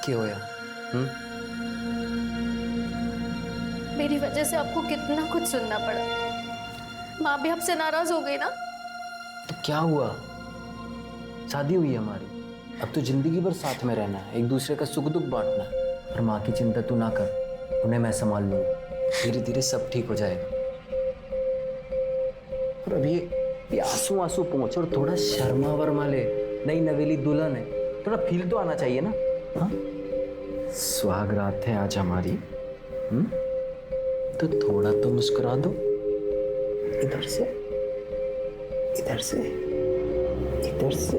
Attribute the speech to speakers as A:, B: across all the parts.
A: क्या होया?
B: मेरी वजह से आपको कितना कुछ सुनना पड़ा। माँ भी आपसे नाराज हो गई ना।
A: तो क्या हुआ? शादी हुई है हमारी, अब तो जिंदगी भर साथ में रहना है, एक दूसरे का सुख दुख बांटना है। और माँ की चिंता तू ना कर, उन्हें मैं संभाल लूंगा, धीरे धीरे सब ठीक हो जाएगा। और अब ये आंसू आंसू पहुंच और थोड़ा शर्मा वर्मा ले, नई नवेली दुल्हन है, थोड़ा फील तो आना चाहिए ना। हाँ, सुहागरात है आज हमारी, तो थोड़ा तो मुस्कुरा दो। इधर से, इधर से, इधर से।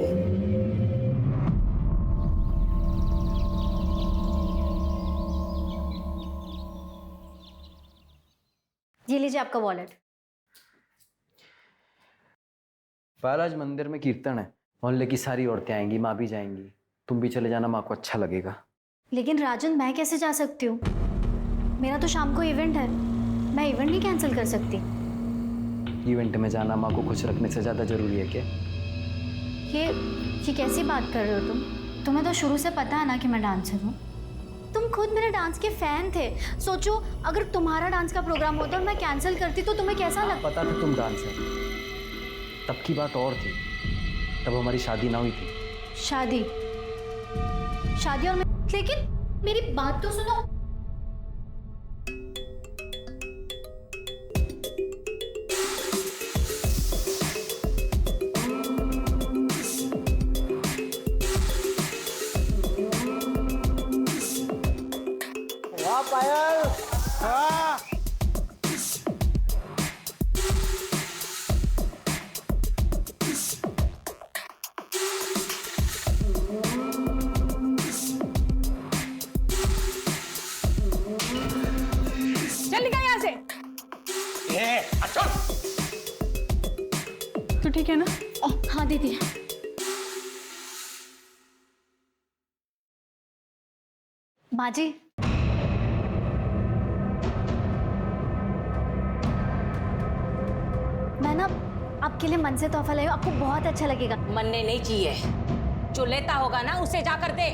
C: ये लीजिए आपका वॉलेट।
A: पायल, आज मंदिर में कीर्तन है, मोहल्ले की सारी औरतें आएंगी, माँ भी जाएंगी, तुम भी चले जाना, माँ को अच्छा लगेगा।
C: लेकिन राजन, मैं कैसे जा सकती हूँ? मेरा तो शाम को इवेंट है, मैं इवेंट नहीं कैंसिल कर सकती।
A: इवेंट में जाना माँ को खुश रखने से ज्यादा जरूरी है क्या?
C: ये कैसी बात कर रहे हो तुम? तुम्हें तो शुरू से पता है ना कि मैं डांसर हूँ। तुम खुद मेरे डांस के फैन थे। सोचो, अगर तुम्हारा डांस का प्रोग्राम होता और मैं कैंसिल करती तो तुम्हें कैसा लगता?
A: पता था तुम डांसर, तब की बात और थी, तब हमारी शादी ना हुई थी।
C: शादी और मैं, लेकिन मेरी बात तो सुनो।
D: वाह पायल, वाह।
E: चल निकल यहाँ से।
D: अच्छा।
E: तू ठीक है ना?
C: हाँ दीदी। माँ जी, मैं ना आपके लिए मन से तोहफा लाई हूँ, आपको बहुत अच्छा लगेगा।
E: मन्ने नहीं चाहिए, जो लेता होगा ना उसे जाकर दे।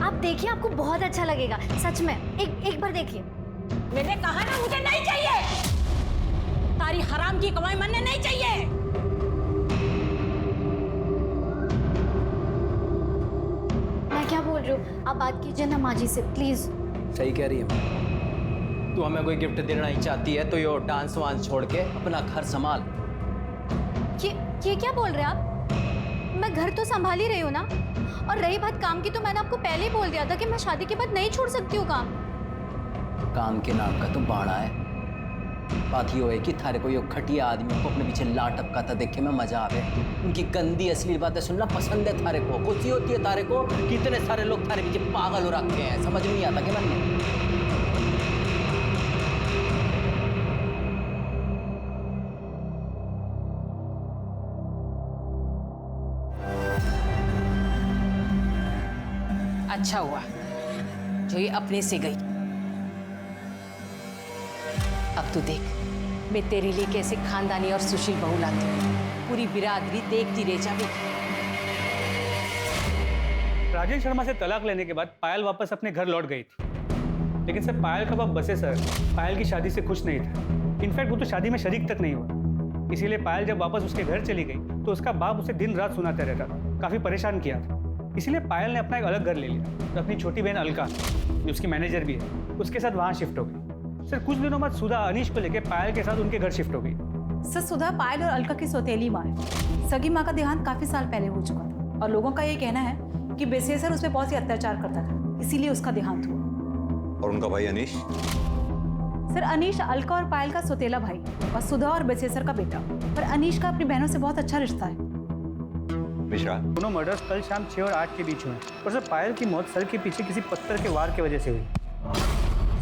C: आप देखिए, आपको बहुत अच्छा लगेगा, सच में। एक बार देखिए।
E: मैंने कहा ना मुझे नहीं चाहिए, तारी हराम की कमाई मन्ने नहीं चाहिए।
C: मैं क्या बोल रही हूँ, आप बात कीजिए ना माँ जी से, प्लीज।
A: सही कह रही है, तू हमें कोई गिफ्ट देना ही चाहती है तो यो डांस वांस छोड़ के अपना घर संभाल।
C: ये क्या बोल रहे हैं आप? मैं घर तो संभाल ही रही हूँ ना। और रही बात काम की, तो मैंने आपको पहले ही बोल दिया था कि मैं शादी के बाद नहीं छोड़ सकती हूँ काम।
A: काम के नाम का तो बाड़ा है। बात ये है कि थारे को यो खटिया आदमियों को अपने पीछे ला टपका था देखे में मजा आवे, उनकी गंदी असली बातें सुनना पसंद है थारे को। खुशी होती है थारे को, कितने सारे लोग थारे पीछे पागल हो रखे हैं, समझ नहीं आता कि मैंने।
E: अच्छा हुआ जो ये अपने से गई। अब तू देख, मैं तेरे लिए कैसे खानदानी और सुशील बहू लाती हूँ, पूरी बिरादरी देखती रह जाएगी।
F: राजेश शर्मा से तलाक लेने के बाद पायल वापस अपने घर लौट गई थी, लेकिन सर पायल का बाप बसे सर पायल की शादी से खुश नहीं था। इनफैक्ट वो तो शादी में शरीक तक नहीं हुआ। इसीलिए पायल जब वापस उसके घर चली गई तो उसका बाप उसे दिन रात सुनाते रहता था, काफी परेशान किया था। इसीलिए पायल ने अपना एक अलग घर ले लिया और अपनी छोटी बहन अलका, जो उसकी मैनेजर भी है, उसके साथ वहाँ शिफ्ट हो गई। सर कुछ दिनों बाद सुधा अनीश को लेकर पायल के साथ उनके घर शिफ्ट हो गई।
G: सर सुधा पायल और अलका की सौतेली माँ है। सगी माँ का देहांत काफी साल पहले हो चुका था और लोगों का ये कहना है कि बेसेसर उस पर बहुत ही अत्याचार करता था, इसीलिए उसका देहांत हुआ।
H: और उनका भाई अनीश?
G: सर अनीश अलका और पायल का सौतेला भाई और सुधा और बेसेसर का बेटा। पर अनीश का अपनी बहनों से बहुत अच्छा रिश्ता है।
H: मिश्रा,
F: दोनों मर्डर्स कल शाम 6 और 8 के बीच हुए और सर पायल की मौत सर के पीछे किसी पत्थर के वार की वजह से हुई।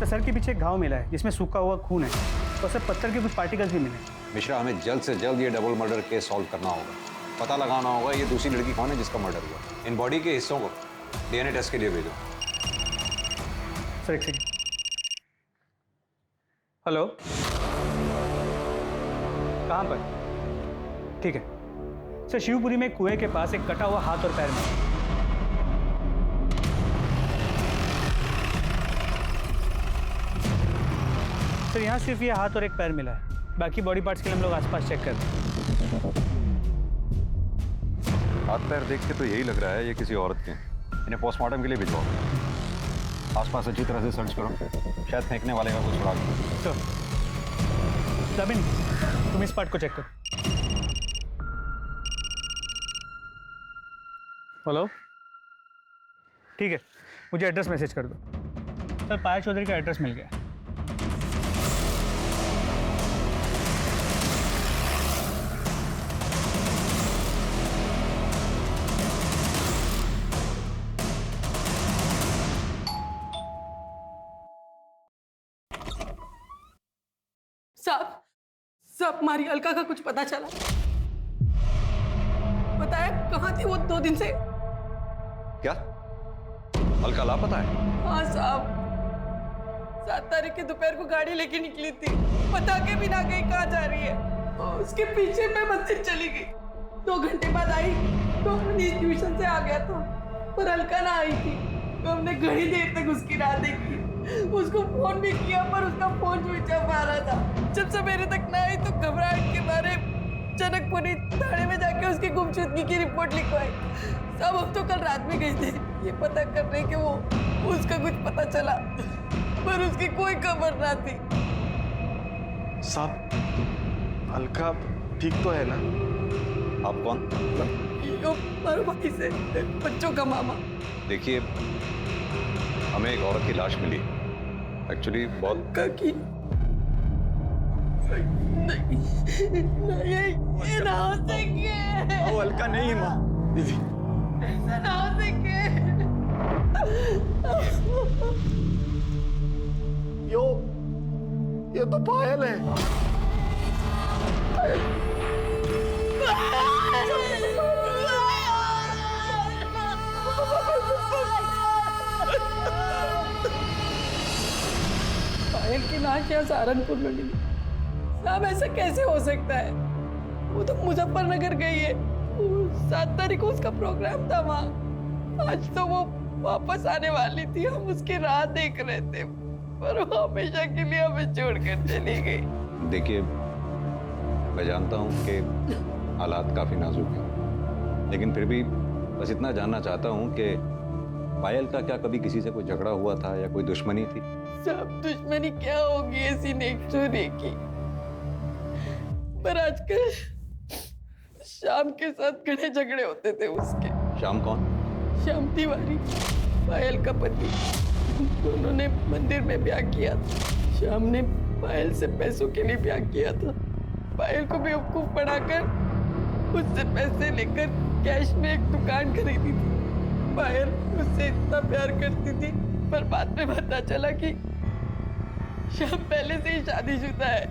F: सर के पीछे एक घाव मिला है जिसमें सूखा हुआ खून है और सर पत्थर के कुछ पार्टिकल्स भी मिले।
H: मिश्रा, हमें जल्द से जल्द ये डबल मर्डर केस सॉल्व करना होगा। पता लगाना होगा ये दूसरी लड़की कौन है जिसका मर्डर हुआ। इन बॉडी के हिस्सों को डीएनए टेस्ट के लिए भेजो।
F: सर एक सेकंड। हेलो, कहाँ पर? ठीक है सर, शिवपुरी में कुएं के पास एक कटा हुआ हाथ और पैर में। सर यहाँ सिर्फ ये हाथ और एक पैर मिला है, बाकी बॉडी पार्ट्स के लिए हम लोग आसपास चेक करते हैं।
H: हाथ पैर देख के तो यही लग रहा है ये किसी औरत के हैं। इन्हें पोस्टमार्टम के लिए भिजवाओ। आसपास अच्छी तरह से सर्च करो, शायद फेंकने वाले का कुछ सुराग हो।
F: तो दामिनी, तुम इस पार्ट को चेक करो। हेलो, ठीक है, मुझे एड्रेस मैसेज कर दो। सर पायल चौधरी का एड्रेस मिल गया।
I: साहब हमारी अलका का कुछ पता चला? बताया कहाँ थी वो 2 दिन से?
H: क्या अलका लापता है?
I: हाँ साहब, 7 तारीख की दोपहर को गाड़ी लेके निकली थी, बता के भी ना गई कहाँ जा रही है। और उसके पीछे मैं मंदिर चली गई, 2 घंटे बाद आई तो मनीष ट्यूशन से आ गया था, पर अलका ना आई थी। तो हमने घड़ी देर तक उसकी राह देखी, उसको फोन भी किया पर उसका फोन स्विच ऑफ आ रहा था। जब सवेरे तक ना आई तो घबराहट के मारे जनकपुरी थाने में जाके उसकी गुमशुदगी की रिपोर्ट लिखवाई। सब हम तो कल रात में गए थे ये पता करने के वो उसका कुछ पता चला, पर उसकी कोई खबर ना थी।
D: साहब अलका ठीक तो है ना?
H: आप कौन?
I: यो हमारे भाई से बच्चों का मामा।
H: देखिए, हमें एक औरत की लाश मिली, एक्चुअली बहुत
I: काकी नहीं, ये ना हो सके।
D: वो अलका नहीं माँ, दीदी
I: ऐसा ना हो सके।
D: ये तो पायल है।
I: पायल की लाश यहाँ सहारनपुर में मिली। साहब ऐसा कैसे हो सकता है? वो तो मुजफ्फरनगर गई है, 7 तारीख को उसका प्रोग्राम था वहाँ। आज तो वो वापस आने वाली थी, हम उसकी राह देख रहे थे, पर वो हमेशा के लिए हमें छोड़कर चली गई।
H: देखिए, मैं जानता हूँ कि हालात काफ़ी नाजुक हैं, लेकिन फिर भी बस इतना जानना चाहता हूँ कि पायल का क्या कभी किसी से कोई झगड़ा हुआ था या कोई दुश्मनी थी?
I: सब दुश्मनी क्या होगी ऐसी नेक्चुरी की, पर आजकल शाम के साथ घने झगड़े होते थे उसके।
H: शाम कौन?
I: श्याम तिवारी, पायल का पति। दोनों ने मंदिर में ब्याह किया था। श्याम ने पायल से पैसों के लिए ब्याह किया था। पायल को बेवकूफ बनाकर उससे पैसे लेकर कैश में एक दुकान खरीदी थी। पायल उससे इतना प्यार करती थी, पर बाद में पता चला कि श्याम पहले से ही शादीशुदा है।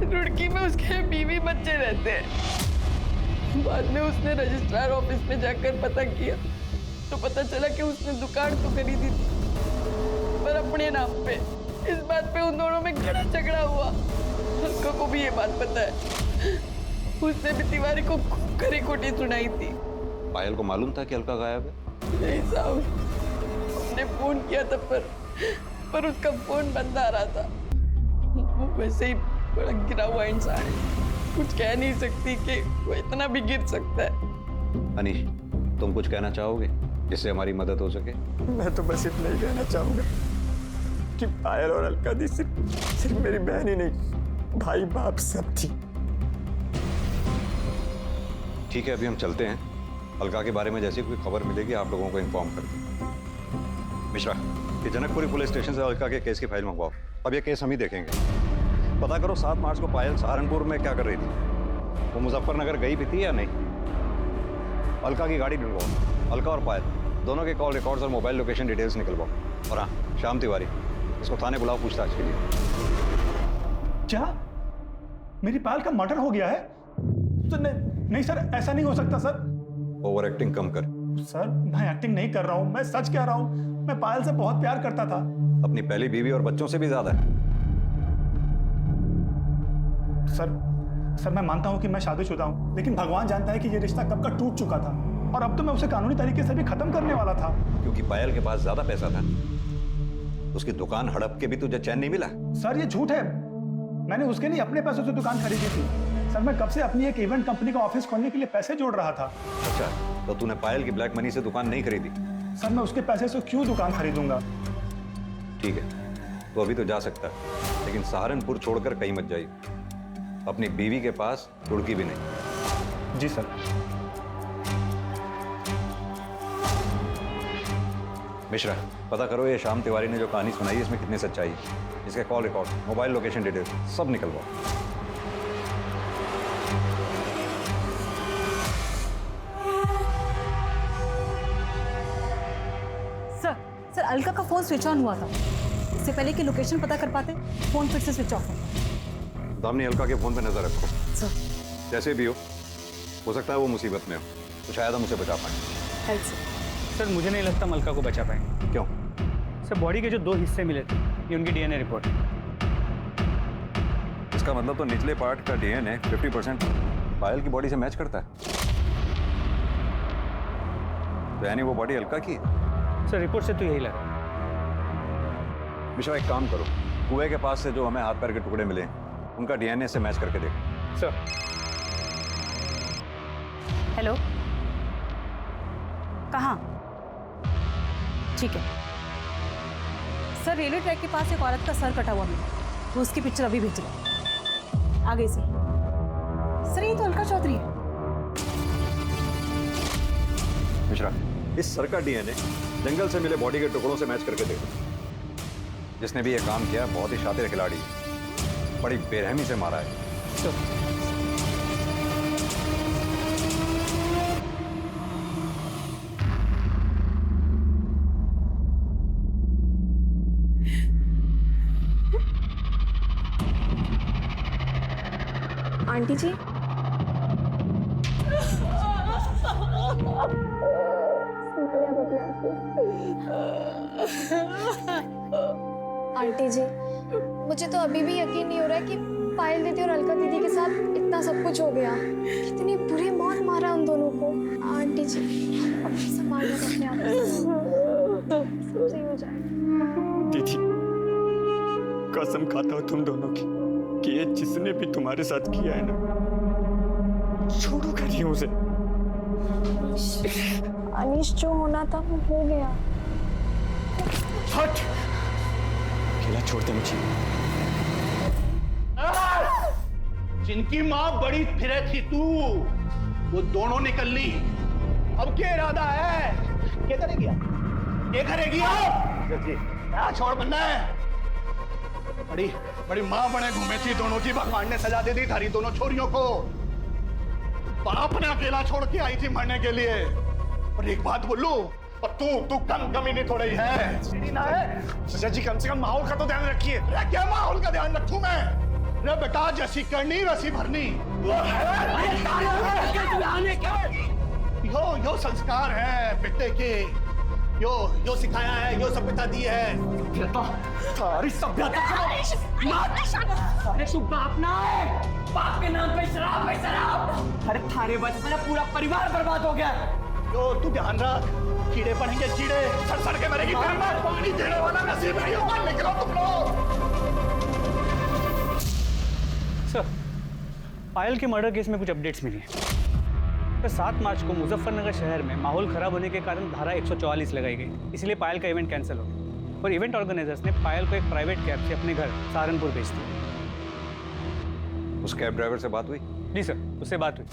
I: रुड़की में उसके बीवी बच्चे रहते हैं। बाद में उसने रजिस्ट्रार ऑफिस में जाकर पता किया तो पता चला कि उसने दुकान तो खरीदी थी, पर अपने नाम पे। इस बात पे उन दोनों में घना झगड़ा हुआ। अलका को भी ये बात पता है। उसने भी तिवारी को खूब खरी खोटी सुनाई थी।
H: पायल को मालूम था कि अलका गायब है?
I: नहीं साहब, हमने फोन किया था पर उसका फोन बंद आ रहा था। वो वैसे ही बड़ा गिरा हुआ इंसान है, कुछ कह नहीं सकती कि वो इतना भी गिर सकता है।
H: अनीश, तुम कुछ कहना चाहोगे जिससे हमारी मदद हो सके?
D: मैं तो बस इतना ही कहना चाहूंगा कि पायल और अलका दी सिर्फ मेरी बहन ही नहीं, भाई बाप सब थी।
H: ठीक है, अभी हम चलते हैं। अलका के बारे में जैसी कोई खबर मिलेगी आप लोगों को इन्फॉर्म कर दें। मिश्रा, ये जनकपुरी पुलिस स्टेशन से अलका के केस की फाइल मंगवाओ। अब ये केस हम ही देखेंगे। पता करो 7 मार्च को पायल सहारनपुर में क्या कर रही थी, वो मुजफ्फरनगर गई भी थी या नहीं। अलका की गाड़ी ढूंढवाओ। अलका और पायल दोनों के कॉल रिकॉर्ड्स और मोबाइल लोकेशन डिटेल्स निकलवाओ। और हाँ, श्याम तिवारी, इसको थाने बुलाओ पूछताछ के लिए।
J: क्या मेरी पायल का मर्डर हो गया है? तो नहीं सर, ऐसा नहीं हो सकता सर।
H: ओवर एक्टिंग कम कर।
J: सर मैं एक्टिंग नहीं कर रहा हूँ, मैं सच कह रहा हूँ। मैं पायल से बहुत प्यार करता था।
H: अपनी पहली बीवी और बच्चों से भी ज्यादा।
J: सर मैं मानता हूँ कि मैं शादीशुदा हूँ, लेकिन भगवान जानता है कि ये रिश्ता कब का टूट चुका था, और अब तो मैं उसे कानूनी तरीके से भी खत्म करने वाला था।
H: क्योंकि पायल के पास ज्यादा पैसा था। उसकी दुकान हड़प के भी तुझे चैन नहीं मिला।
J: सर ये झूठ है, मैंने उसके नहीं अपने पैसों से दुकान खरीदी थी। सर मैं कब से अपनी एक इवेंट कंपनी का ऑफिस खोलने के लिए पैसे जोड़ रहा था।
H: अच्छा, तो तूने पायल की ब्लैक मनी से दुकान नहीं खरीदी?
J: सर मैं उसके पैसे से क्यों दुकान खरीदूंगा।
H: ठीक है, तो अभी तो जा सकता है, लेकिन सहारनपुर छोड़कर कहीं मत जाइए। अपनी बीवी के पास रुड़की भी नहीं।
J: जी सर।
H: मिश्रा, पता करो ये श्याम तिवारी ने जो कहानी सुनाई है इसमें कितनी सच्चाई है। इसके call record, mobile location detail सब निकलवाओ।
G: सर अलका का फोन स्विच ऑन हुआ था। इससे पहले कि लोकेशन पता कर पाते, फोन फिर से स्विच ऑफ हो।
H: दामिनी, अलका के फोन पे नजर रखो।
G: सर
H: जैसे भी हो सकता है वो मुसीबत में हो, तो शायद हम उसे बचा पाए।
G: Right sir.
F: सर मुझे नहीं लगता हम अलका को बचा पाएंगे।
H: क्यों?
F: सर बॉडी के जो 2 हिस्से मिले थे, ये उनकी डीएनए रिपोर्ट है।
H: इसका मतलब तो निचले पार्ट का डीएनए 50% पायल की बॉडी से मैच करता है। तो यानी वो बॉडी अलका की है।
F: सर रिपोर्ट से तो यही लगा।
H: मिश्रा, एक काम करो, कुएं के पास से जो हमें हाथ पैर के टुकड़े मिले उनका डीएनए से मैच करके देखो।
F: सर
G: हेलो, कहाँ? ठीक है सर, रेलवे ट्रैक के पास एक औरत का सर कटा हुआ मिला, तो उसकी पिक्चर अभी भेज रहे। आ गई सर। ये तो अलका चौधरी है।
H: मिश्रा, इस सर का डीएनए जंगल से मिले बॉडी के टुकड़ों से मैच करके देखो। जिसने भी ये काम किया बहुत ही शातिर खिलाड़ी है, बड़ी बेरहमी से मारा है।
B: आंटी जी, आंटी जी, मुझे तो अभी भी यकीन नहीं हो रहा है कि पायल दीदी और अलका दीदी के साथ इतना सब कुछ हो गया। कितनी बुरी मौत मारा उन दोनों को। आंटी जी संभालिए अपने आप को, सब सही हो जाएगा।
D: दीदी, कसम खाता हूँ तुम दोनों की कि ये जिसने भी तुम्हारे साथ किया है ना, छोड़ूंगा नहीं उसे।
B: अनीश, जो होना था वो हो गया।
D: हट, अकेला छोड़ दे मुझे।
K: जिनकी माँ बड़ी फिरे थी तू, वो दोनों निकल ली। अब क्या इरादा है? क्या करेगी? क्या करेगी आप? क्या छोड़ बनना है? बड़ी बड़ी माँ बने घूमे थी दोनों की, भगवान ने सजा दे दी थारी दोनों छोरियों को। बाप ने अकेला छोड़ के आई थी मरने के लिए। और एक बात बोलूं, और तू कमी नहीं थोड़ी है ना है। सजा जी, कम से कम माहौल का तो ध्यान रखिए। क्या माहौल का ध्यान रखूं मैं? रे बेटा, जैसी करनी वैसी भरनी। यो संस्कार है बेटे के, यो सिखाया है, यो सभ्यता दी है। थारी सभ्यता
I: अरे तू बाप ना है, बाप के नाम पे शराब है शराब। अरे थारे वजह से पूरा परिवार बर्बाद हो गया।
K: यो तू ध्यान रख, कीड़े पड़ेंगे कीड़े, सड़ के मरेगी। पानी देने वाला नसीब नहीं होगा। निकलो तुम लोग।
F: सर पायल के मर्डर केस में कुछ अपडेट्स मिली हैं। तो 7 मार्च को मुजफ्फरनगर शहर में माहौल खराब होने के कारण धारा 144 लगाई गई, इसलिए पायल का इवेंट कैंसिल हो गया और इवेंट ऑर्गेनाइजर्स ने पायल को एक प्राइवेट कैब से अपने घर सहारनपुर भेज दिया।
H: उस कैब ड्राइवर से बात हुई?
F: जी सर, उससे बात हुई।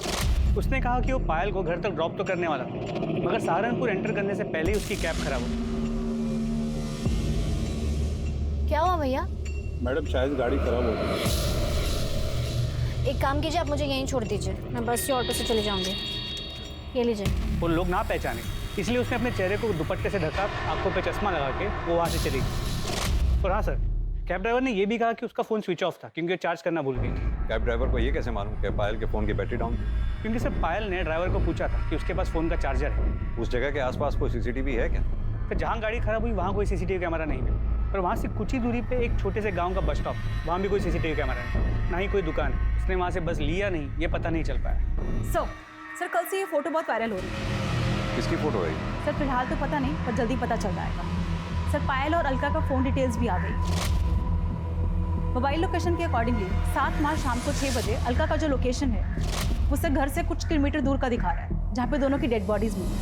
F: उसने कहा कि वो पायल को घर तक ड्रॉप तो करने वाला था, मगर सहारनपुर एंटर करने से पहले ही उसकी कैब खराब हो गई।
C: क्या हुआ भैया?
J: मैडम शायद गाड़ी खराब हो गई।
C: एक काम कीजिए, आप मुझे यहीं छोड़ दीजिए, मैं बस या ऑटो से चले जाऊंगी। ये लीजिए।
F: वो लोग ना पहचाने, इसलिए उसने अपने चेहरे को दुपट्टे से ढका, आंखों पे चश्मा लगा के वो वहाँ से चली गई। और हाँ सर, कैब ड्राइवर ने ये भी कहा कि उसका फ़ोन स्विच ऑफ था क्योंकि वो चार्ज करना भूल गई थी।
H: कैब ड्राइवर को ये कैसे मालूम कि पायल के फ़ोन की बैटरी डाउन?
F: क्योंकि सर पायल ने ड्राइवर को पूछा था कि उसके पास फ़ोन का चार्जर है।
H: उस जगह के आसपास कोई सीसीटीवी है क्या?
F: तो जहाँ गाड़ी खराब हुई वहाँ कोई सीसीटीवी कैमरा नहीं मिला, और वहाँ से कुछ ही दूरी पे एक छोटे से गांव का बस स्टॉप, वहाँ भी कोई सीसीटीवी कैमरा नहीं, ना ही कोई दुकान। उसने वहाँ से बस लिया नहीं, ये पता नहीं चल पाया।
G: सर कल से ये फोटो बहुत वायरल हो रही है।
H: किसकी फोटो है?
G: सर फिलहाल तो पता नहीं, पर जल्दी पता चल जाएगा। सर पायल और अलका का फ़ोन डिटेल्स भी आ गई। मोबाइल लोकेशन के अकॉर्डिंगली 7 मार्च शाम को 6 बजे अलका का जो लोकेशन है उससे घर से कुछ किलोमीटर दूर का दिखा रहा है, जहाँ पे दोनों की डेड बॉडीज मिली।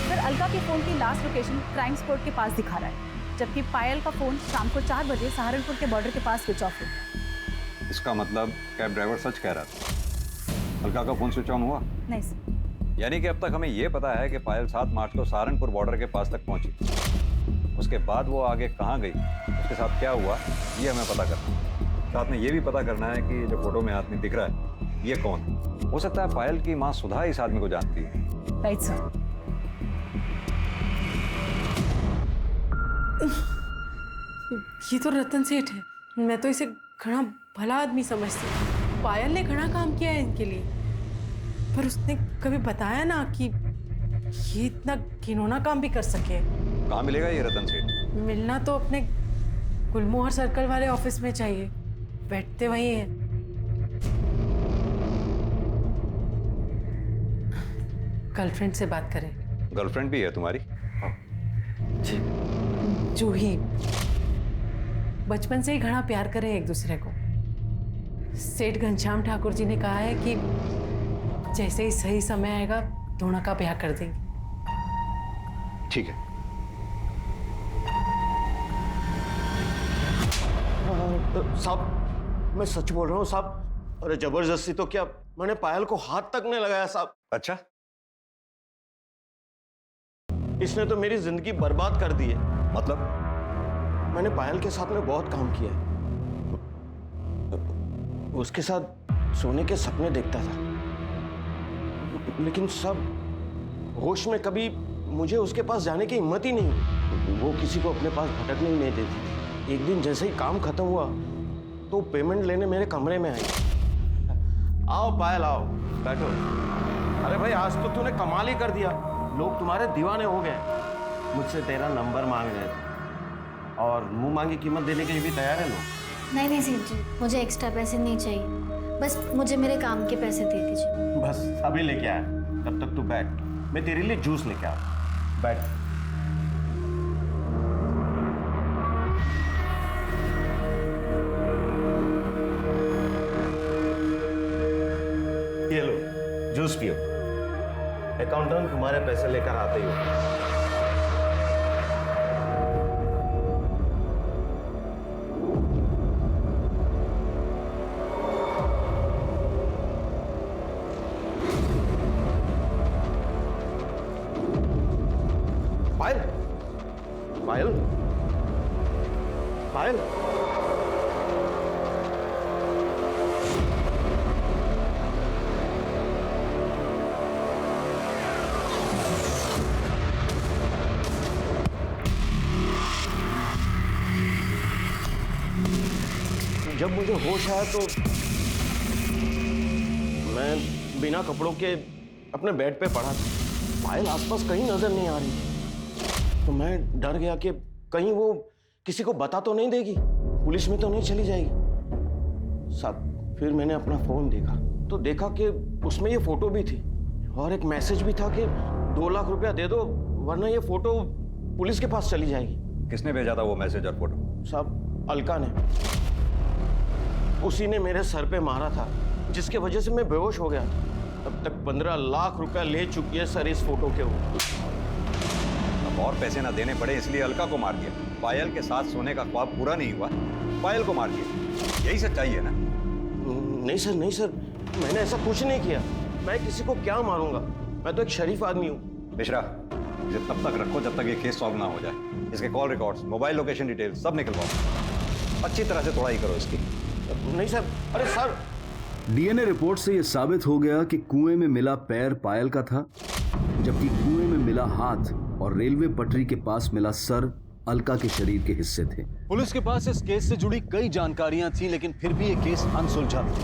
G: फिर अलका के फ़ोन की लास्ट लोकेशन क्राइम स्पॉट के पास दिखा रहा है, जबकि पायल का फ़ोन शाम को 4 बजे सहारनपुर के बॉर्डर के पास स्विच ऑफ है।
H: इसका मतलब कैब ड्राइवर सच कह रहा था, अलका का फोन स्विच ऑन हुआ?
G: नहीं सर।
H: यानी कि अब तक हमें यह पता है कि पायल 7 मार्च को सहारनपुर बॉर्डर के पास तक पहुंची। उसके बाद वो आगे कहाँ गई, उसके साथ क्या हुआ, ये हमें पता करना है। साथ में ये भी पता करना है कि जो फोटो में आदमी दिख रहा है ये कौन है। हो सकता है पायल की माँ सुधा इस आदमी को जानती है।
G: Right sir.
I: ये तो रतन सेठ है, मैं तो इसे घना भला आदमी समझती हूँ। पायल ने घना काम किया है इनके लिए, पर उसने कभी बताया ना कि ये इतना घिनौना काम भी कर सके।
H: कहाँ मिलेगा ये रतन सेठ?
I: मिलना तो अपने गुलमोहर सर्कल वाले ऑफिस में चाहिए, बैठते वही हैं। गर्लफ्रेंड से बात करें।
H: गर्लफ्रेंड भी है तुम्हारी?
I: जी, जूही। बचपन से ही घना प्यार करें एक दूसरे को। सेठ घनश्याम ठाकुर जी ने कहा है कि जैसे ही सही समय आएगा दोनों का ब्याह कर देंगे।
H: ठीक है।
K: साहब, मैं सच बोल रहा हूँ साहब। अरे जबरदस्ती तो क्या, मैंने पायल को हाथ तक नहीं लगाया साहब।
H: अच्छा,
K: इसने तो मेरी जिंदगी बर्बाद कर दी है।
H: मतलब?
K: मैंने पायल के साथ में बहुत काम किया है। उसके साथ सोने के सपने देखता था, लेकिन सब होश में कभी मुझे उसके पास जाने की हिम्मत ही नहीं। वो किसी को अपने पास भटकने ही नहीं देती। एक दिन जैसे ही काम खत्म हुआ तो पेमेंट लेने मेरे कमरे में आई। आओ पायल आओ, बैठो। अरे भाई, आज तो तूने कमाल ही कर दिया, लोग तुम्हारे दीवाने हो गए। मुझसे तेरा नंबर मांग रहे थे और मुंह मांगी कीमत देने के लिए भी तैयार है लोग।
C: नहीं सेठ जी, मुझे एक्स्ट्रा पैसे नहीं चाहिए, बस मुझे मेरे काम के पैसे दे दीजिए।
K: बस अभी लेके आया, तब तक तू बैठ, मैं तेरे लिए जूस लेके आया। बैठ। ये लो जूस पियो। अकाउंटेंट तुम्हारे पैसे लेकर आते ही हो। पायल, पायल, पायल। जब मुझे होश आया तो मैं बिना कपड़ों के अपने बेड पे पड़ा था। पायल आसपास कहीं नजर नहीं आ रही, तो मैं डर गया कि कहीं वो किसी को बता तो नहीं देगी, पुलिस में तो नहीं चली जाएगी। साहब, फिर मैंने अपना फोन देखा तो देखा कि उसमें ये फोटो भी थी और एक मैसेज भी था कि 2 लाख रुपया दे दो वरना ये फोटो पुलिस के पास चली जाएगी।
H: किसने भेजा था वो मैसेज और फोटो?
K: साहब, अलका ने। उसी ने मेरे सर पे मारा था, जिसके वजह से मैं बेहोश हो गया था। अब तक 15 लाख रुपया ले चुकी है सर इस फोटो के ऊपर।
H: अब और पैसे ना देने पड़े इसलिए अलका को मार दिया। पायल के साथ सोने का ख्वाब पूरा नहीं हुआ, पायल को मार दिया। यही सच्चाई है ना?
K: नहीं सर, नहीं सर, मैंने ऐसा कुछ नहीं किया। मैं किसी को क्या मारूंगा, मैं तो एक शरीफ आदमी हूँ।
H: मिश्रा, इसे तब तक रखो जब तक ये केस सॉल्व ना हो जाए। इसके call records, mobile location details सब निकलवाओ। अच्छी तरह से तोड़ाई करो इसकी।
K: नहीं सर। अरे सर,
L: डीएनए रिपोर्ट से यह साबित हो गया कि कुएं में मिला पैर पायल का था, जबकि कुएं में मिला हाथ और रेलवे पटरी के पास मिला सर अलका के शरीर के हिस्से थे।
M: पुलिस के पास इस केस से जुड़ी कई जानकारियां थी, लेकिन फिर भी ये केस अनसुलझा था।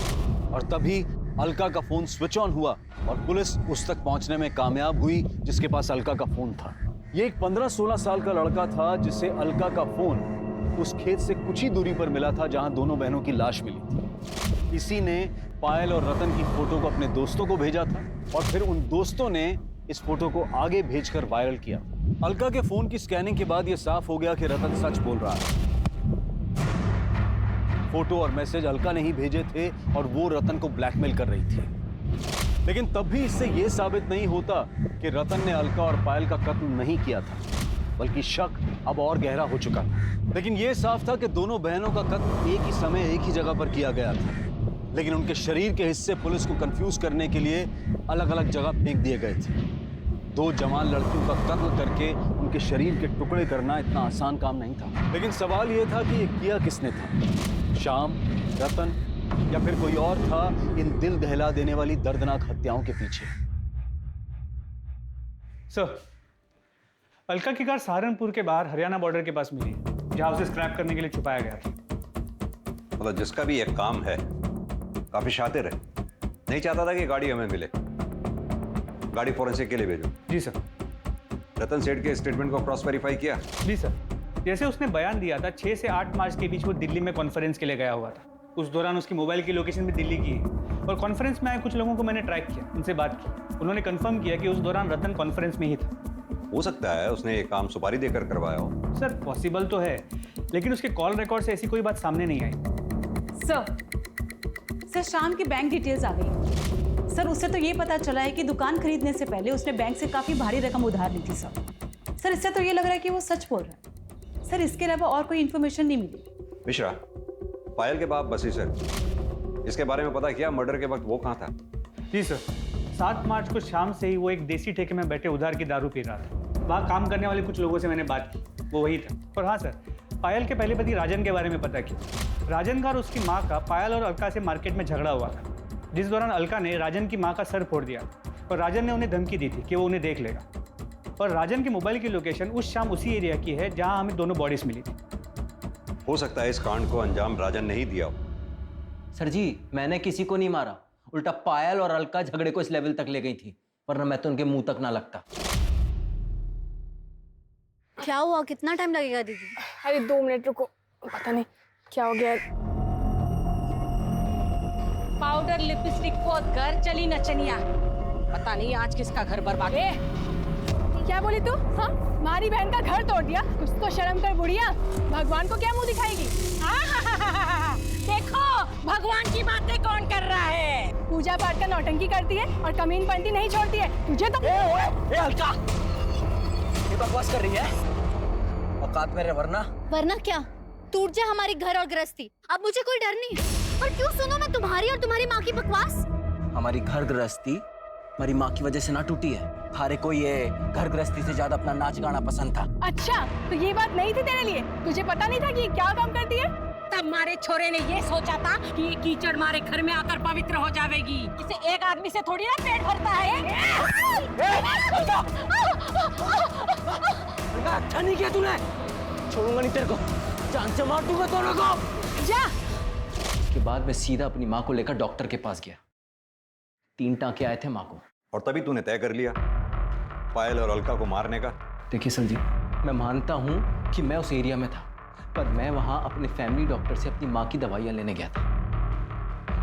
M: और तभी अलका का फोन स्विच ऑन हुआ और पुलिस उस तक पहुंचने में कामयाब हुई जिसके पास अलका का फोन था। ये एक 15-16 साल का लड़का था जिसे अलका का फोन उस खेत से कुछ ही दूरी पर मिला था जहां दोनों बहनों की लाश मिली थी। इसी ने पायल और रतन की फोटो को अपने दोस्तों को भेजा था और फिर उन दोस्तों ने इस फोटो को आगे भेजकर वायरल किया। अलका के फोन की स्कैनिंग के बाद यह साफ हो गया कि रतन सच बोल रहा है। फोटो और मैसेज अलका ने ही भेजे थे और वो रतन को ब्लैकमेल कर रही थी। लेकिन तब भी इससे यह साबित नहीं होता कि रतन ने अलका और पायल का कत्ल नहीं किया था, बल्कि शक अब और गहरा हो चुका था। लेकिन यह साफ था कि दोनों बहनों का कत्ल एक ही समय एक ही जगह पर किया गया था, लेकिन उनके शरीर के हिस्से पुलिस को कंफ्यूज करने के लिए अलग अलग जगह फेंक दिए गए थे। दो जवान लड़कियों का कत्ल करके उनके शरीर के टुकड़े करना इतना आसान काम नहीं था। लेकिन सवाल यह था कि ये किया किसने था, श्याम, रतन या फिर कोई और था इन दिल दहला देने वाली दर्दनाक हत्याओं के पीछे।
F: सर, अलका की कार सहारनपुर के बाहर हरियाणा बॉर्डर के पास मिली है, जहां उसे स्क्रैप करने के लिए छुपाया गया था।
H: मतलब जिसका भी एक काम है, काफी शातिर है, नहीं चाहता था कि गाड़ी हमें मिले, गाड़ी फोरेंसिक के लिए भेजो।
F: जी सर।
H: रतन सेठ के स्टेटमेंट को क्रॉस वेरीफाई किया?
F: जी सर। जैसे उसने बयान दिया था 6 से 8 मार्च के बीच वो दिल्ली में कॉन्फ्रेंस के लिए गया हुआ था। उस दौरान उसकी मोबाइल की लोकेशन भी दिल्ली की है और कॉन्फ्रेंस में आए कुछ लोगों को मैंने ट्रैक किया, उनसे बात की। उन्होंने कंफर्म किया कि उस दौरान रतन कॉन्फ्रेंस में ही था।
H: हो सकता है उसने ये काम सुपारी देकर करवाया हो।
F: सर पॉसिबल तो है, लेकिन उसके कॉल रिकॉर्ड से ऐसी कोई बात सामने नहीं आई।
G: सर शाम की बैंक डिटेल्स आ गई। सर उससे तो ये पता चला है कि दुकान खरीदने से पहले उसने बैंक से काफी भारी रकम उधार ली थी। सर इससे तो ये लग रहा है कि वो सच बोल रहा है। सर इसके अलावा और कोई इन्फॉर्मेशन नहीं मिली।
H: मिश्रा, पायल के बाप बसी सर, इसके बारे में पता किया? मर्डर के वक्त वो कहाँ था?
F: जी सर, 7 मार्च को शाम से ही वो एक देसी ठेके में बैठे उधार की दारू पी रहा था। वहाँ काम करने वाले कुछ लोगों से मैंने बात की, वो वही था। और हाँ सर, पायल के पहले पति राजन के बारे में पता किया। राजन का और उसकी माँ का पायल और अलका से मार्केट में झगड़ा हुआ था, जिस दौरान अलका ने राजन की माँ का सर फोड़ दिया और राजन ने उन्हें धमकी दी थी कि वो उन्हें देख लेगा। और राजन की मोबाइल की लोकेशन उस शाम उसी एरिया की है जहाँ हमें दोनों बॉडीज मिली थी।
H: हो सकता है इस कांड को अंजाम राजन ने ही दिया हो।
A: सर जी, मैंने किसी को नहीं मारा, उल्टा पायल और अलका झगड़े को इस लेवल तक ले गई थी, वरना मैं तो उनके मुंह तक ना लगता।
C: क्या हुआ, कितना टाइम लगेगा दीदी?
B: अरे 2 मिनट रुको, पता नहीं क्या हो गया।
E: पाउडर लिपस्टिक पोत कर चली नचनिया, पता नहीं आज किसका घर बर्बाद है।
B: क्या बोली तू? हाँ, हमारी बहन का घर तोड़ दिया, कुछ तो शर्म कर बुढ़िया। भगवान को क्या मुंह दिखाएगी?
E: देखो भगवान की बातें कौन कर रहा है।
B: पूजा पाठ का नौटंकी करती है और कमीन पंती नहीं छोड़ती है। तुझे तो
A: अलका, ये बकवास कर रही है? औकात में रहे,
C: वरना क्या? टूट जाए हमारी घर और गृहस्थी, अब मुझे कोई डर नहीं है। पर क्यों सुनो मैं तुम्हारी और तुम्हारी माँ की बकवास?
A: हमारी घर गृहस्थी हमारी माँ की वजह से ना टूटी है। थारे को ये घर गृहस्थी से ज्यादा अपना नाच गाना पसंद था।
B: अच्छा, तो ये बात नहीं थी तेरे लिए? तुझे पता नहीं था कि ये क्या काम करती है?
E: तब मारे छोरे ने ये सोचा था कि ये कीचड़ मारे घर में आकर पवित्र हो जाएगी। इसे एक आदमी से थोड़ी ना पेट भरता है।
A: अच्छा नहीं किया तूने, छोड़ूंगा नहीं तेरे को, जान से मार दूंगा दोनों को।
B: जा।
A: उसके बाद मैं सीधा अपनी माँ को लेकर डॉक्टर के पास गया। 3 टांके आए थे माँ को।
H: और तभी तूने तय कर लिया पायल और अलका को मारने का?
A: देखिए सर जी, मैं मानता हूँ कि मैं उस एरिया में था, पर मैं वहाँ अपने फैमिली डॉक्टर से अपनी माँ की दवाइयाँ लेने गया था।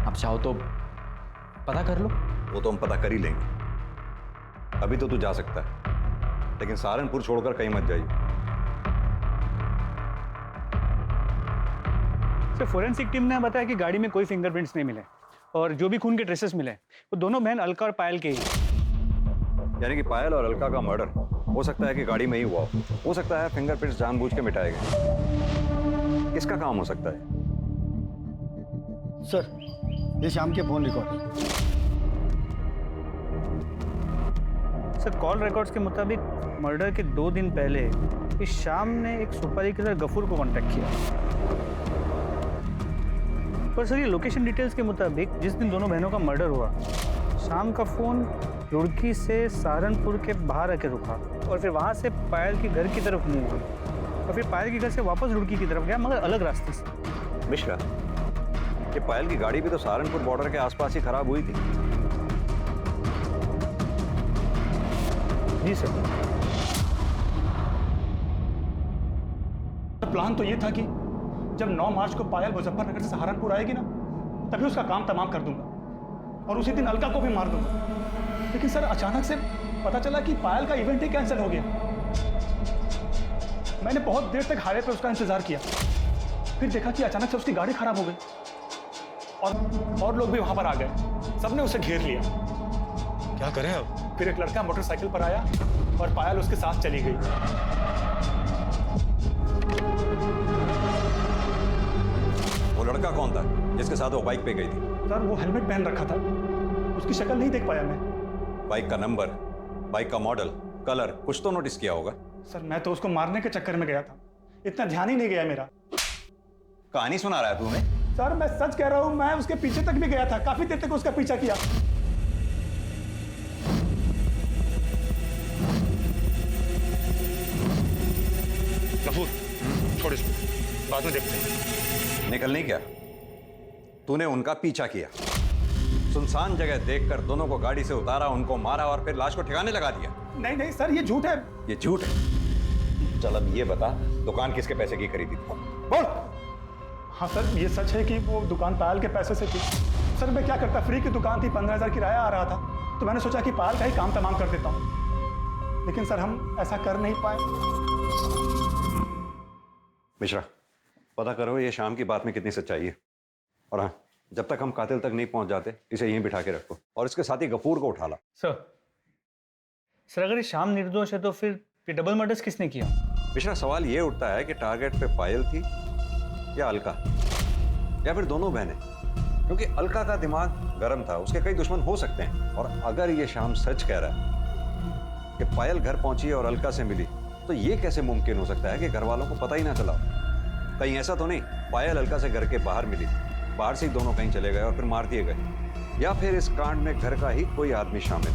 A: आप चाहो तो पता कर लो।
H: वो तो हम पता कर ही लेंगे। अभी तो तू जा सकता है, लेकिन सहारनपुर छोड़कर कहीं मत जाइए।
F: सर, फोरेंसिक टीम ने बताया कि गाड़ी में कोई फिंगरप्रिंट्स नहीं मिले और जो भी खून के ट्रेसेस मिले वो दोनों बहन अलका और पायल के ही।
H: यानी कि पायल और अलका का मर्डर हो सकता है कि गाड़ी में ही हुआ हो सकता है फिंगरप्रिंट्स जानबूझ के मिटाए गए। किसका काम हो सकता है?
N: सर, ये शाम के phone record.
F: Sir, call records के मुताबिक मर्डर के 2 दिन पहले इस शाम ने एक सुपारी किलर गफूर को कांटेक्ट किया। पर सर, ये लोकेशन डिटेल्स के मुताबिक जिस दिन दोनों बहनों का मर्डर हुआ, शाम का फोन रुड़की से सहारनपुर के बाहर आके रुका और फिर वहाँ से पायल के घर की तरफ मूव हुई और फिर पायल के घर से वापस रुड़की की तरफ गया, मगर अलग रास्ते से।
H: मिश्रा, ये पायल की गाड़ी भी तो सहारनपुर बॉर्डर के आसपास ही खराब हुई थी।
F: जी सर।
J: प्लान तो ये था कि जब 9 मार्च को पायल मुजफ्फरनगर से सहारनपुर आएगी ना, तभी उसका काम तमाम कर दूंगा और उसी दिन अलका को भी मार दूंगा। लेकिन सर, अचानक से पता चला कि पायल का इवेंट ही कैंसिल हो गया। मैंने बहुत देर तक हाईवे पे उसका इंतजार किया, फिर देखा कि अचानक से उसकी गाड़ी खराब हो गई और लोग भी वहां पर आ गए। सबने उसे घेर लिया। क्या करें अब? फिर एक लड़का मोटरसाइकिल पर आया और पायल उसके साथ चली गई।
H: वो लड़का कौन था जिसके साथ वो बाइक पे गई थी?
J: सर वो हेलमेट पहन रखा था, उसकी शक्ल नहीं देख पाया मैं।
H: बाइक का नंबर, बाइक का मॉडल, कलर कुछ तो नोटिस किया होगा।
J: सर मैं तो उसको मारने के चक्कर में गया था, इतना ध्यान ही नहीं गया मेरा।
H: कहानी सुना रहा है तू हमें?
J: सर मैं सच कह रहा हूं, मैं उसके पीछे तक भी गया था, काफी देर तक उसका पीछा किया।
H: गफूर छोड़ इसको, बाद में देखते हैं। निकल नहीं क्या? तूने उनका पीछा किया, सुनसान जगह देखकर दोनों को गाड़ी से उतारा, उनको मारा और फिर लाश को ठिकाने लगा दिया।
J: नहीं नहीं सर ये झूठ है।
H: ये झूठ है? चल अब ये बता, दुकान किसके पैसे की खरीदी थी? बोल।
J: हाँ सर ये सच है कि वो दुकान पायल के पैसे से थी। सर मैं क्या करता, फ्री की दुकान थी, 15,000 किराया आ रहा था, तो मैंने सोचा कि पायल का ही काम तमाम कर देता हूँ, लेकिन सर हम ऐसा कर नहीं पाए।
H: मिश्रा पता करो ये शाम की बात में कितनी सच्चाई है, और हाँ जब तक हम कातिल तक नहीं पहुंच जाते इसे यहीं बिठा के रखो, और इसके साथ ही गफूर को उठा ला।
F: सर अगर ये शाम निर्दोष है तो फिर डबल मर्डर्स किसने किया?
H: मिश्रा सवाल ये उठता है कि टारगेट पे पायल थी या अलका, या फिर दोनों बहनें, क्योंकि अलका का दिमाग गर्म था, उसके कई दुश्मन हो सकते हैं। और अगर ये शाम सच कह रहा है कि पायल घर पहुंची और अलका से मिली, तो ये कैसे मुमकिन हो सकता है कि घर वालों को पता ही ना चला? कहीं ऐसा तो नहीं पायल अलका से घर के बाहर मिली, बाहर से ही दोनों कहीं चले गए और फिर मार दिए गए, या फिर इस कांड में घर का ही कोई आदमी शामिल?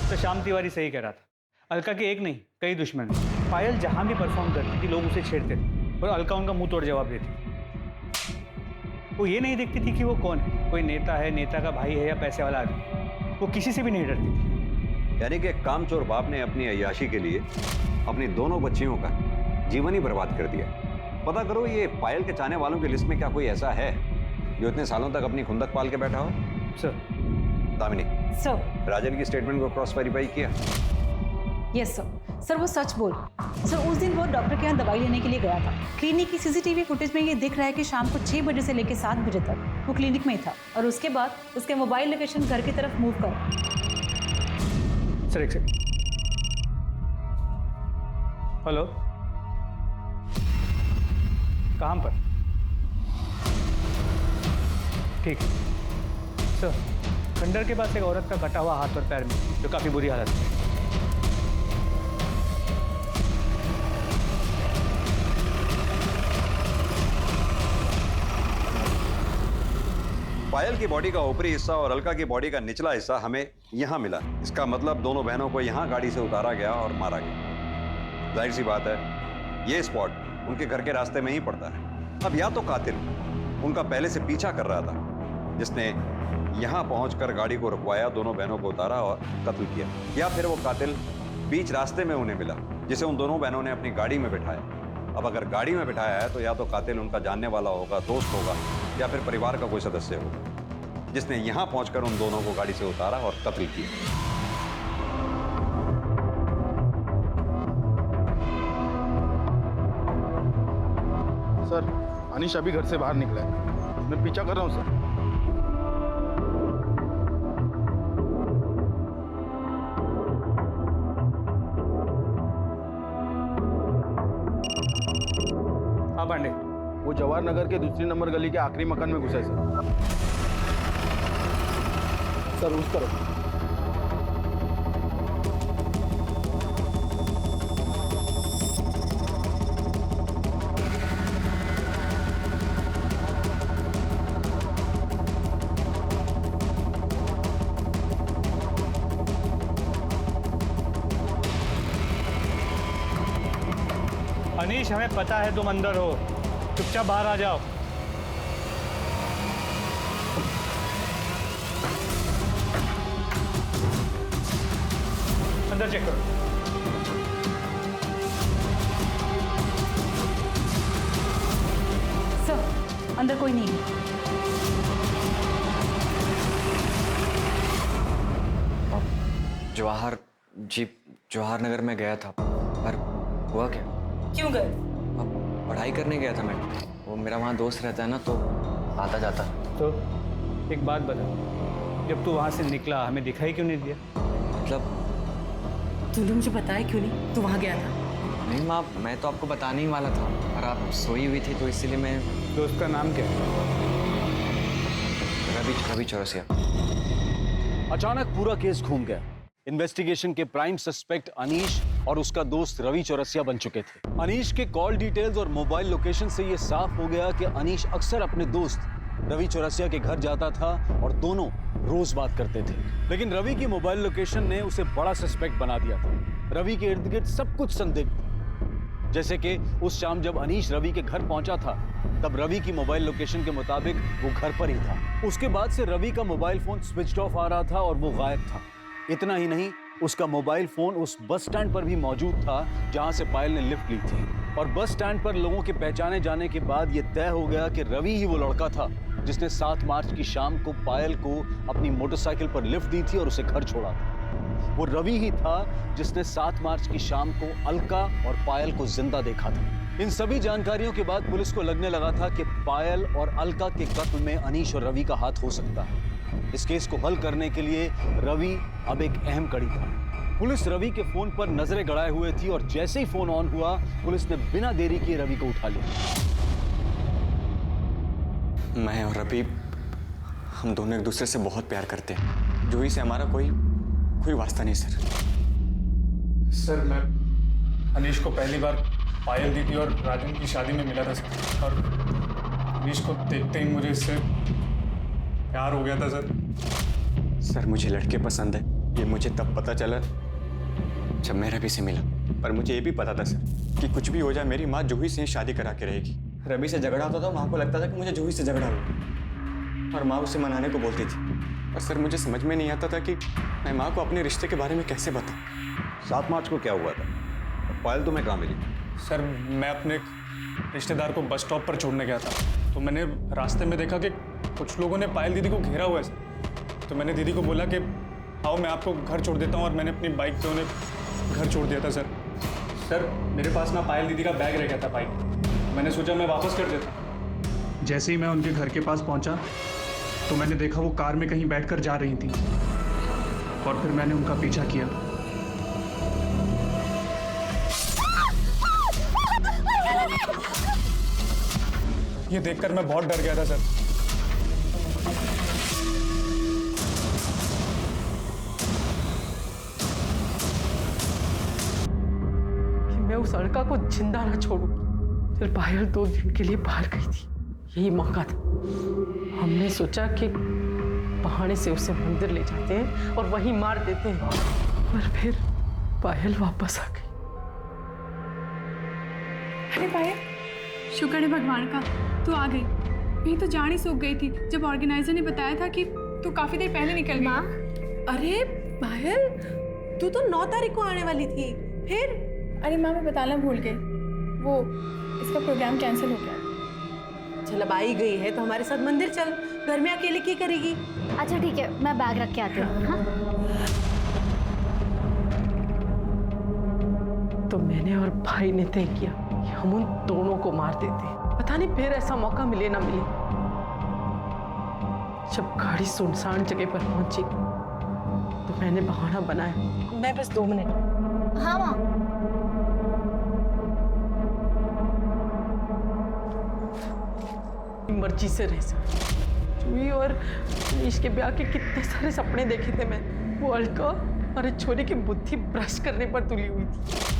F: तो श्याम तिवारी सही कह रहा था, अलका के एक नहीं कई दुश्मन हैं। पायल जहां भी परफॉर्म करती थी लोग उसे छेड़ते थे और अलका उनका मुंह तोड़ जवाब देती थी। वो ये नहीं देखती थी कि वो कौन है, कोई नेता है, नेता का भाई है या पैसे वाला आदमी, वो किसी से भी नहीं डरती थी।
H: यानी कि कामचोर बाप ने अपनी अय्याशी के लिए अपनी दोनों बच्चियों का जीवन ही बर्बाद कर दिया। पता करो ये पायल के चाहने वालों की लिस्ट में क्या कोई ऐसा है जो इतने सालों तक अपनी खुंदक पाल के बैठा हो?
F: सर।
H: दामिनी
G: सर
H: राजन की स्टेटमेंट को क्रॉस वेरीफाई किया?
G: Yes sir. सर वो सच बोल। सर उस दिन वो डॉक्टर के यहाँ दवाई लेने के लिए गया था। क्लिनिक की सीसीटीवी फुटेज में ये दिख रहा है कि शाम को 6 बजे से लेकर 7 बजे तक वो क्लिनिक में ही था, और उसके बाद उसके मोबाइल लोकेशन घर की तरफ मूव कर।
F: सर एक सेकंड। हेलो, कहाँ पर? ठीक है सर। खंडर के पास एक औरत का कटा हुआ हाथ और पैर में, जो काफी बुरी हालत में।
H: पायल की बॉडी का ऊपरी हिस्सा और अलका की बॉडी का निचला हिस्सा हमें यहाँ मिला। इसका मतलब दोनों बहनों को यहाँ गाड़ी से उतारा गया और मारा गया। जाहिर सी बात है ये स्पॉट उनके घर के रास्ते में ही पड़ता है। अब या तो कातिल उनका पहले से पीछा कर रहा था, जिसने यहाँ पहुंचकर गाड़ी को रुकवाया, दोनों बहनों को उतारा और कत्ल किया, या फिर वो कातिल बीच रास्ते में उन्हें मिला, जिसे उन दोनों बहनों ने अपनी गाड़ी में बिठाया। अब अगर गाड़ी में बिठाया है तो या तो कातिल उनका जानने वाला होगा, दोस्त होगा, या फिर परिवार का कोई सदस्य होगा, जिसने यहाँ पहुंचकर उन दोनों को गाड़ी से उतारा और कत्ल किया।
N: सर अनीश अभी घर से बाहर निकला है, मैं पीछा कर रहा हूँ सर।
F: हाँ पांडे,
N: वो जवाहर नगर के दूसरी नंबर गली के आखिरी मकान में घुसा है सर उस तरफ।
F: अनीश हमें पता है तुम अंदर हो, चुपचाप बाहर आ जाओ। अंदर चेक करो।
G: सर अंदर कोई नहीं है।
O: जवाहर नगर में गया था, पर हुआ क्या?
G: क्यों गए?
O: पढ़ाई करने गया था मैं। वो मेरा वहाँ दोस्त रहता है ना, तो आता जाता।
F: तो एक बात बता, जब तू वहाँ से निकला हमें दिखाई क्यों नहीं दिया?
O: मतलब
G: तूने मुझे बताया क्यों नहीं तू वहाँ गया था?
O: नहीं माँ, मैं तो आपको बताने ही वाला था, पर आप सोई हुई थी तो इसीलिए मैं।
F: दोस्त का नाम क्या है?
O: रवि चौरसिया।
M: अचानक पूरा केस घूम गया। इन्वेस्टिगेशन के प्राइम सस्पेक्ट अनीश और उसका दोस्त रवि चौरसिया बन चुके थे। अनीश के कॉल डिटेल्स और मोबाइल लोकेशन से यह साफ हो गया कि अनीश अक्सर अपने दोस्त रवि चौरसिया के घर जाता था और दोनों रोज बात करते थे। लेकिन रवि की मोबाइल लोकेशन ने उसे बड़ा सस्पेक्ट बना दिया था। रवि के इर्द गिर्द सब कुछ संदिग्ध, जैसे कि उस शाम जब अनीश रवि के घर पहुंचा था, तब रवि की मोबाइल लोकेशन के मुताबिक वो घर पर ही था। उसके बाद से रवि का मोबाइल फोन स्विच ऑफ आ रहा था और वो गायब था। इतना ही नहीं, उसका मोबाइल फोन उस बस स्टैंड पर भी मौजूद था जहां से पायल ने लिफ्ट ली थी। और बस स्टैंड पर लोगों के पहचाने जाने के बाद यह तय हो गया कि रवि ही वो लड़का था जिसने 7 मार्च की शाम को पायल को अपनी मोटरसाइकिल पर लिफ्ट दी थी और उसे घर छोड़ा था। वो रवि ही था जिसने 7 मार्च की शाम को अलका और पायल को जिंदा देखा था। इन सभी जानकारियों के बाद पुलिस को लगने लगा था कि पायल और अलका के कत्ल में अनीश और रवि का हाथ हो सकता है। इस केस को हल करने के लिए रवि अब एक अहम कड़ी था। पुलिस रवि के फोन पर नजरें गड़ाए हुए थी और जैसे ही फोन ऑन हुआ, पुलिस ने बिना देरी किए रवि को उठा लिया।
O: मैं और रवि, हम दोनों एक दूसरे से बहुत प्यार करते हैं। जूही से हमारा कोई वास्ता नहीं सर।
J: सर मैं अनीश को पहली बार पायल दीदी और राजन की शादी में मिला था सर, और अनीश को देखते ही मुझे इससे प्यार हो गया था सर।
O: सर मुझे लड़के पसंद है, ये मुझे तब पता चला जब मैं रवि से मिला। पर मुझे ये भी पता था सर कि कुछ भी हो जाए मेरी माँ जूही से शादी करा के रहेगी। रवि से झगड़ा होता था, माँ को लगता था कि मुझे जूही से झगड़ा हुआ, और माँ उसे मनाने को बोलती थी। और सर मुझे समझ में नहीं आता था कि मैं माँ को अपने रिश्ते के बारे में कैसे बताऊँ।
H: 7 मार्च को क्या हुआ था? पायल तुम्हें कहाँ मिली?
J: सर मैं अपने रिश्तेदार को बस स्टॉप पर छोड़ने गया था, तो मैंने रास्ते में देखा कि कुछ लोगों ने पायल दीदी को घेरा हुआ है सर। तो मैंने दीदी को बोला कि आओ मैं आपको घर छोड़ देता हूँ, और मैंने अपनी बाइक पे उन्हें घर छोड़ दिया था सर। सर मेरे पास ना पायल दीदी का बैग रह गया था बाइक, मैंने सोचा मैं वापस कर देता। जैसे ही मैं उनके घर के पास पहुँचा तो मैंने देखा वो कार में कहीं बैठकर जा रही थी, और फिर मैंने उनका पीछा किया। ये देखकर मैं बहुत डर गया था सर।
I: कि मैं उस लड़का को जिंदा ना छोड़ूं। फिर पायल 2 दिन के लिए बाहर गई थी, यही मौका था। हमने सोचा कि बहाने से उसे मंदिर ले जाते हैं और वहीं मार देते हैं, पर फिर पायल वापस आ गई।
P: अरे पायल, शुक्र है भगवान का तू आ गई। नहीं तो जान ही सूख गई थी जब ऑर्गेनाइजर ने बताया था कि तू काफी देर पहले निकल गई।
G: अरे पायल, तू तो 9 तारीख को आने वाली थी, फिर?
P: अरे माँ मैं बताना भूल गई, वो इसका प्रोग्राम कैंसिल हो गया।
G: चल अब आई गई है तो हमारे साथ मंदिर चल, घर में अकेले क्या करेगी?
C: अच्छा ठीक है, मैं बैग रख के आती हूँ। हाँ?
I: तो मैंने और भाई ने तय किया कि हम उन दोनों को मार देते। पता नहीं फिर ऐसा मौका मिले ना मिले। जब गाड़ी सुनसान जगह पर पहुंची तो मैंने बहाना बनाया, मैं बस 2 मिनट।
C: हाँ माँ।
I: मर्जी से रह सकती। जूही और अनीश के ब्याह के कितने सारे सपने देखे थे मैं। वो अलका और एक छोरी की बुद्धि भ्रष्ट करने पर तुली हुई थी।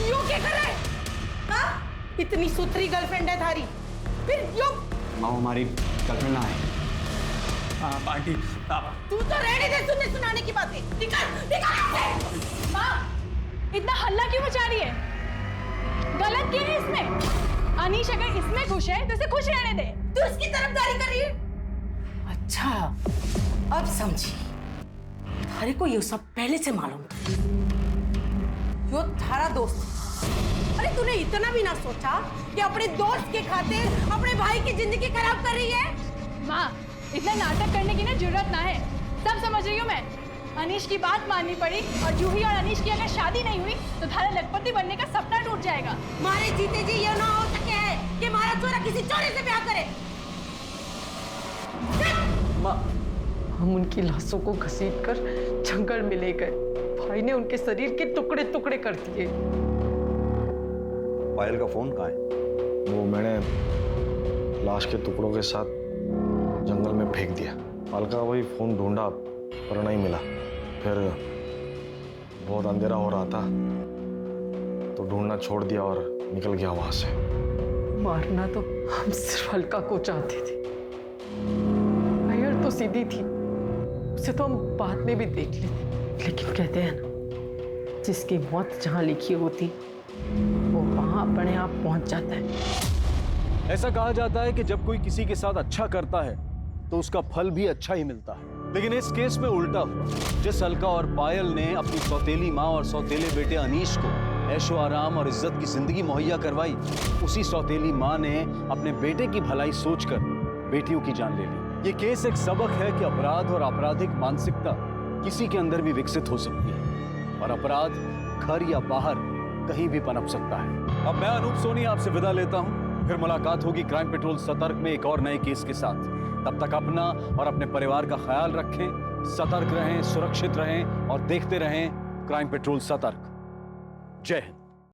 G: यो क्या कर रहा है? हाँ? इतनी सुथरी गर्लफ्रेंड है थारी, फिर यो?
O: माँ हमारी गर्लफ्रेंड ना है।
J: हाँ आंटी आप।
G: तू तो रहने दे सुनने सुनाने की बातें। निकाल
P: माँ, इतना हल्ला क्यों मचा रही है? गलत क्या है इसमें? अनीश अगर इसमें खुश है तो इसे खुश रहने दे।
G: तू इसकी तरफदारी कर रही है? अच्छा, अब समझी। थारे को ये सब पहले से मालूम था। यो थारा दोस्त। अरे तूने इतना भी ना सोचा कि अपने दोस्त के खातिर अपने भाई की जिंदगी खराब कर रही है?
P: माँ, इतना नाटक करने की ना जरूरत ना है, सब समझ रही हूँ मैं। अनीश की बात माननी पड़ी और जूही और अनीश की अगर शादी नहीं हुई तो थारा लखपति बनने का सपना टूट जाएगा।
G: मारे जीते जी ये ना हो सके है कि हमारा चोरा किसी चोरे से ब्याह करे।
I: माँ, हम उनकी लाशों को घसीटकर जंगल में ले गए। भाई ने उनके शरीर के टुकड़े टुकड़े कर दिए।
H: पायल का फोन कहाँ है?
Q: वो मैंने लाश के टुकड़ों के साथ जंगल में फेंक दिया। अलका वही फोन ढूंढा पर नहीं मिला। फिर बहुत अंधेरा हो रहा था तो ढूंढना छोड़ दिया और निकल गया वहां से।
I: मारना तो हम सिर्फ अलका को चाहते थे। पायल तो सीधी थी, उसे तो हम बाद में भी देख लेते, लेकिन कहते हैं ना, जिसकी मौत जहां लिखी होती वो वहां अपने आप पहुंच जाता है।
M: ऐसा कहा जाता है कि जब कोई किसी के साथ अच्छा करता है तो उसका फल भी अच्छा ही मिलता है, लेकिन इस केस में उल्टा हुआ। जिस अलका और पायल ने अपनी सौतेली माँ और सौतेले बेटे अनीश को ऐशो आराम और इज्जत की जिंदगी मुहैया करवाई, उसी सौतेली माँ ने अपने बेटे की भलाई सोचकर बेटियों की जान ले ली। ये केस एक सबक है कि अपराध और आपराधिक मानसिकता किसी के अंदर भी विकसित हो सकती है और अपराध घर या बाहर कहीं भी पनप सकता है। अब मैं अनूप सोनी आपसे विदा लेता हूं, फिर मुलाकात होगी क्राइम पेट्रोल सतर्क में एक और नए केस के साथ। तब तक अपना और अपने परिवार का ख्याल रखें, सतर्क रहें, सुरक्षित रहें और देखते रहें क्राइम पेट्रोल सतर्क। जय हिंद।